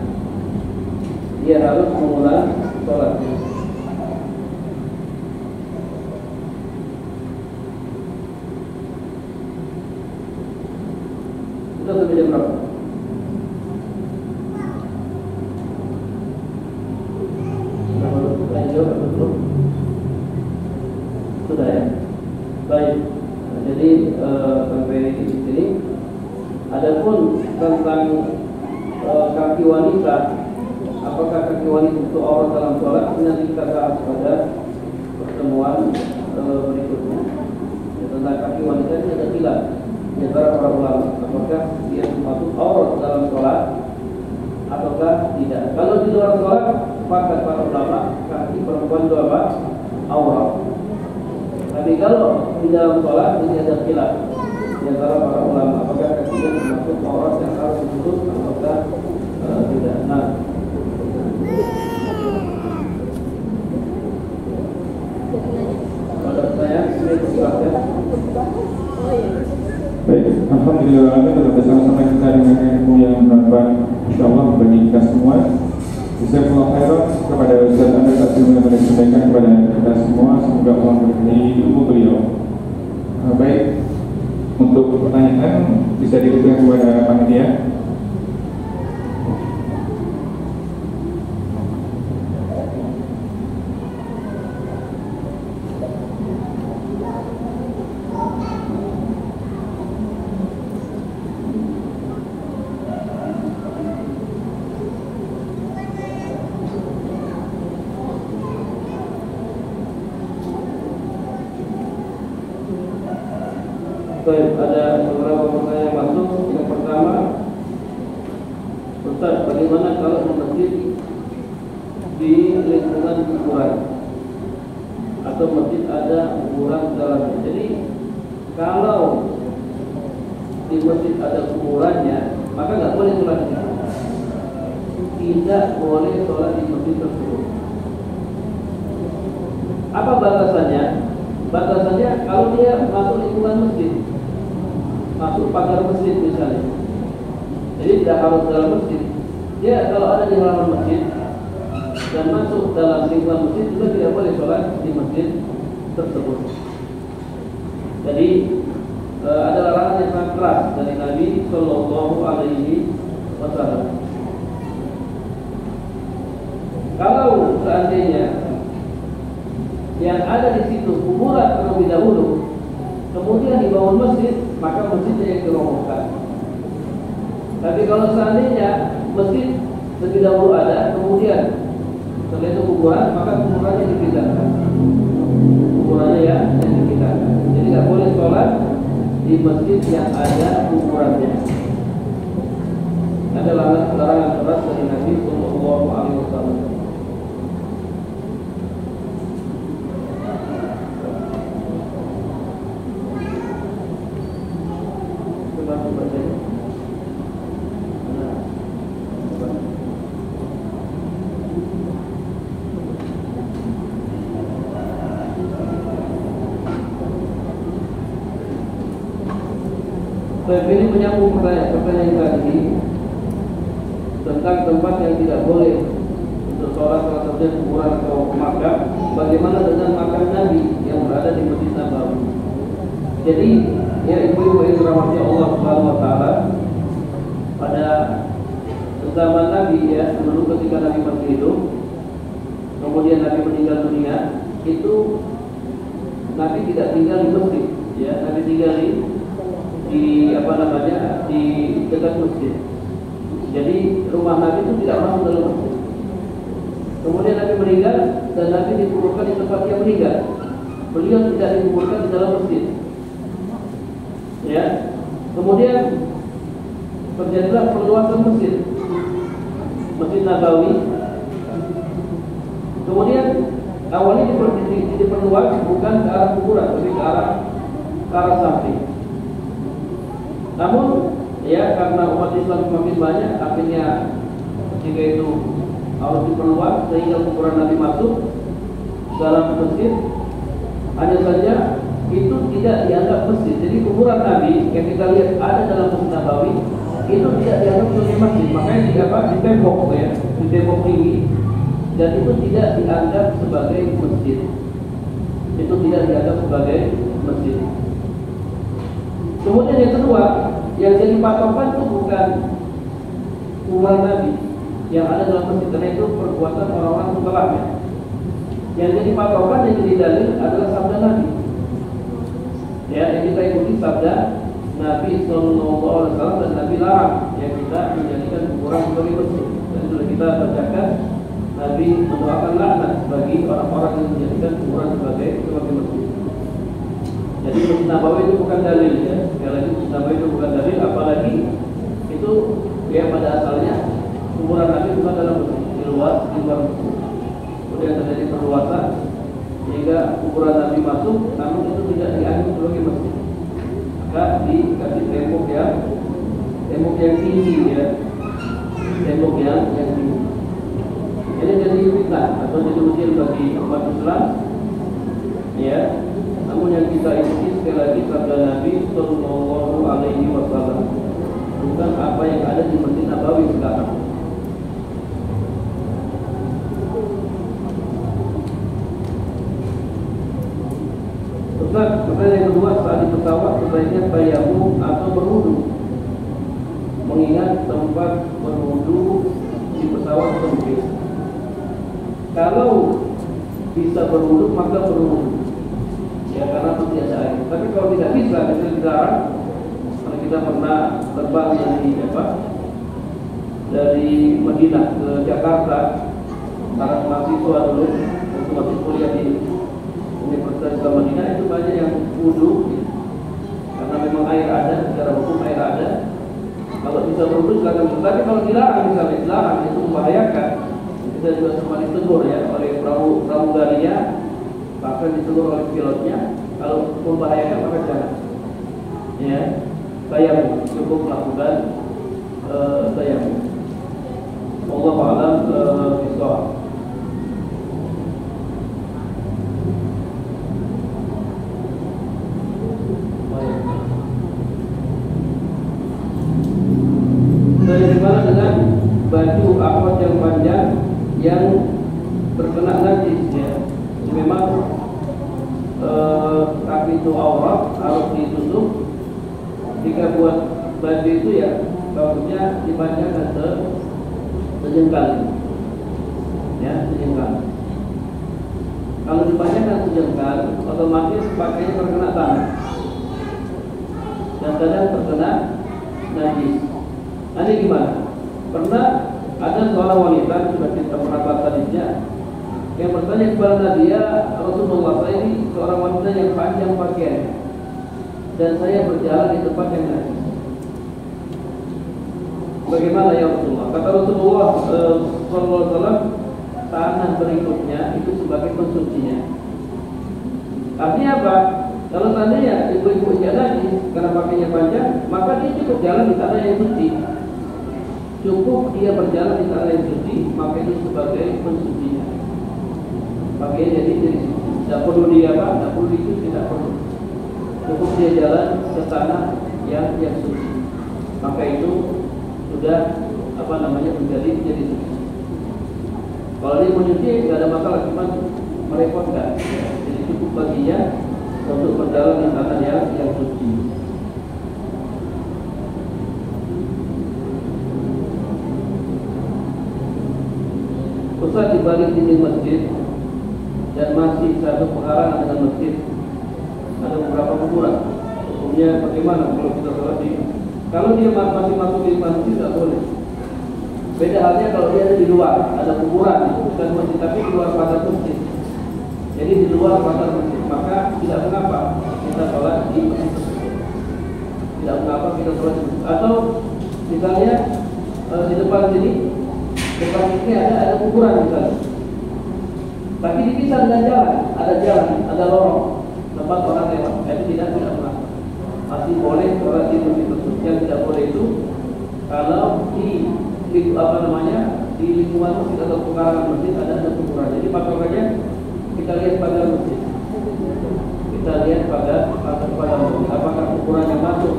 Kita sampai jam berapa? Sudah ya? Baik. Jadi sampai di sini. Adapun tentang kaki wanita, apakah kaki wanita itu aurat dalam sholat, nanti kita bahas pada pertemuan berikutnya. Tentang kaki wanita ini ada khilaf di antara para ulama, apakah dia termasuk aurat dalam sholat ataukah tidak. Kalau di luar sholat, sepakat para ulama kaki perempuan itu apa? Aurat. Tapi kalau di dalam sholat ini ada khilaf di antara para ulama, apakah kakinya termasuk aurat yang harus ditutup ataukah tidak. Nah, pada saya ini silakan.
Baik, alhamdulillah kita bersama-sama kita dengan ilmu yang bermanfaat, insyaallah bagi kita semua. Jazakallahu khairan kepada Ustaz Anda atas ilmu yang disampaikan kepada kita semua. Semoga Allah memberkahi ilmu beliau. Baik, untuk pertanyaan bisa diberikan kepada panitia.
Baik, ada beberapa pertanyaan masuk. Yang pertama, Ustaz, bagaimana kalau masjid di lingkungan kuburan atau masjid ada kuburan dalamnya? Jadi kalau di masjid ada kuburannya, maka nggak boleh sholat di situ. Tidak boleh sholat di masjid tersebut. Apa batasannya? Batasannya kalau dia masuk lingkungan masjid, masuk pagar masjid misalnya. Jadi tidak harus dalam masjid. Dia kalau ada di halaman masjid dan masuk dalam lingkungan masjid juga tidak boleh sholat di masjid tersebut. Jadi ada larangan yang sangat keras dari Nabi Shallallahu Alaihi Wasallam. Kalau seandainya yang ada di situ kuburan terlebih dahulu, kemudian dibangun masjid, maka masjidnya yang dirobohkan. Tapi kalau seandainya masjid terlebih dahulu ada, kemudian setelah itu kuburan, maka kuburannya dipindahkan. Kuburannya ya yang dipindahkan. Jadi tidak boleh sholat di masjid yang ada kuburannya. Ada larangan keras dari Nabi Sallallahu Alaihi Wasallam. Ini menyambung pertanyaan tadi tentang tempat yang tidak boleh untuk sholat, salah satunya kuburan atau makam. Bagaimana dengan makam Nabi yang berada di Masjid Nabawi? Jadi, ya ibu-ibu yang dirahmati Allah Subhanahu Wa Taala, pada zaman Nabi ya, dulu ketika Nabi masih hidup, kemudian Nabi meninggal dunia, itu Nabi tidak tinggal di masjid, ya, Nabi tinggal di dekat masjid. Jadi rumah Nabi itu tidak masuk dalam masjid. Kemudian Nabi meninggal dan Nabi dikuburkan di tempat yang meninggal. Beliau tidak dikuburkan di dalam masjid. Ya. Kemudian terjadilah perluasan masjid, Masjid Nabawi. Kemudian awalnya diperluas bukan ke arah kuburan, tapi ke arah samping. Namun ya karena umat Islam semakin banyak, akhirnya ketika itu harus diperluas sehingga kuburan Nabi masuk dalam masjid. Hanya saja itu tidak dianggap masjid. Jadi kuburan Nabi yang kita lihat ada dalam Masjid Nabawi itu tidak dianggap sebagai masjid. Makanya di tembok ya, di tembok tinggi, dan itu tidak dianggap sebagai masjid. Itu tidak dianggap sebagai masjid. Kemudian yang kedua, yang jadi patokan itu bukan kuburan Nabi yang ada dalam masjid, karena itu perbuatan orang-orang setelahnya. Yang jadi patokan, yang jadi dalil adalah sabda Nabi. Ya, yang kita ikuti sabda Nabi Sallallahu Alaihi Wasallam, dan Nabi larang yang kita menjadikan kuburan sebagai masjid. Dan sudah kita bacakan, Nabi mendoakan laknat bagi orang-orang yang menjadikan kuburan sebagai masjid. Jadi Masjid Nabawi itu bukan dalil ya. Sekali lagi Masjid Nabawi itu bukan dalil, apalagi itu ya pada asalnya kuburan Nabi bukan dalam masjid, di luar masjid. Kemudian terjadi perluasan sehingga kuburan Nabi masuk, namun itu tidak dianggap sebagai masjid. Maka dikasih tembok yang tinggi ya, tembok yang tinggi. Ini jadi fitnah atau jadi ujian bagi umat Islam ya. Namun yang kita ikuti sekali lagi sabda Nabi Sallallahu Alaihi Wasallam, bukan apa yang ada di Masjid Nabawi sekarang. Ustaz, pertanyaan yang kedua, saat di pesawat sebaiknya tayamum atau berwudu? Mengingat tempat berwudu di pesawat sempit. Kalau bisa berwudu maka berwudu. Ya karena masih ada air. Tapi kalau tidak bisa, kita dilarang. Karena kita pernah terbang dari Madinah ke Jakarta, para mahasiswa dulu waktu masih kuliah di Universitas Islam Madinah, itu banyak yang wudu karena memang air ada, secara hukum air ada. Kalau bisa berwudu silakan. Tapi kalau dilarang, misalnya dilarang, itu membahayakan. Kita juga sempat ditegur ya oleh pramugarinya, bahkan ditegur oleh pilotnya. Kalau membahayakan maka jangan. Ya, tayamum, cukup melakukan tayamum. Wallahu a'lam bishawab. Bagaimana dengan baju akhwat yang panjang yang terkena najis ya? Memang kaki itu aurat, harus ditutup. Jika buat baju itu ya bagusnya dipanjangkan sejengkal, ya sejengkal. Kalau dipanjangkan sejengkal, otomatis pakainya terkena tanah. dan kadang terkena najis. Nanti gimana? Pernah ada seorang wanita, sudah kita pernah bahas tadinya, yang bertanya kepada Nabi, ya Rasulullah, saya ini seorang wanita yang panjang pakaian dan saya berjalan di tempat yang najis. Bagaimana ya Rasulullah? Kata Rasulullah SAW, tanah berikutnya itu sebagai pensucinya. Artinya apa? Kalau seandainya ibu-ibu najis karena pakainya panjang, maka dia cukup jalan di tanah yang suci. Cukup dia berjalan di tanah yang suci, maka itu sebagai pensucinya. Pakainya jadi suci. Tidak perlu dia apa? Tidak perlu itu, tidak perlu. Cukup dia jalan ke tanah yang suci. Maka itu sudah menjadi suci. Kalau dia menyuci tidak ada masalah, cuma merepotkan. Jadi cukup baginya untuk berjalan di tanah yang suci. Ustaz, di balik dinding masjid dan masih satu penghalangan dengan masjid ada beberapa kuburan. Hukumnya bagaimana kalau kita sholat di? Kalau dia masih masuk di masjid tidak boleh. Beda halnya kalau dia ada di luar, ada kuburan, bukan masjid tapi di luar pagar masjid. Jadi di luar pagar masjid, maka tidak mengapa kita sholat di masjid tersebut. Tidak mengapa kita sholat di masjid. Atau misalnya di depan sini ada kuburan misalnya. Tapi dipisah dengan jalan, ada lorong tempat orang lewat. Itu tidak mengapa. Masih boleh sholat di masjid tersebut. Yang tidak boleh itu kalau di lingkungan masjid atau pekarangan masjid ada kuburan. Jadi patokannya kita lihat pada masjid. Kita lihat pada masjid. Apakah kuburan yang masuk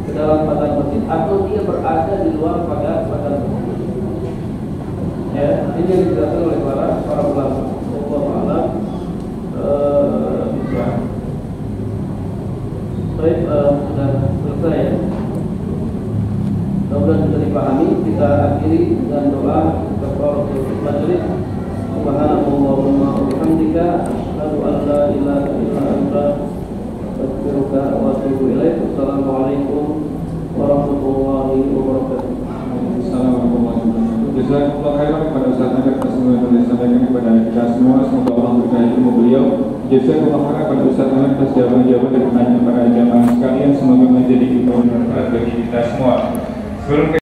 ke dalam pagar masjid atau dia berada di luar pagar masjid. Ya, ini yang dijelaskan oleh para ulama. Wallahu a'lam. Baik, sudah selesai ya. Mudah-mudahan bisa dipahami. Kita akhiri dengan doa kafaratul majlis. Subhanallahumma wa bihamdika asyhadu an la ilaha illa anta astaghfiruka wa atubu ilaik. Assalamualaikum warahmatullahi wabarakatuh.
Assalamualaikum warahmatullahi wabarakatuh. Jazakumullah khairan kepada Ustaz Ahmad atas semua yang disampaikan kepada kita semua. Semoga Allah memberkahi ilmu beliau. Jazakumullah khairan kepada Ustaz Ahmad atas jawaban-jawaban dari para jamaah sekalian. Semoga menjadi ilmu yang bermanfaat bagi kita semua. Sebelum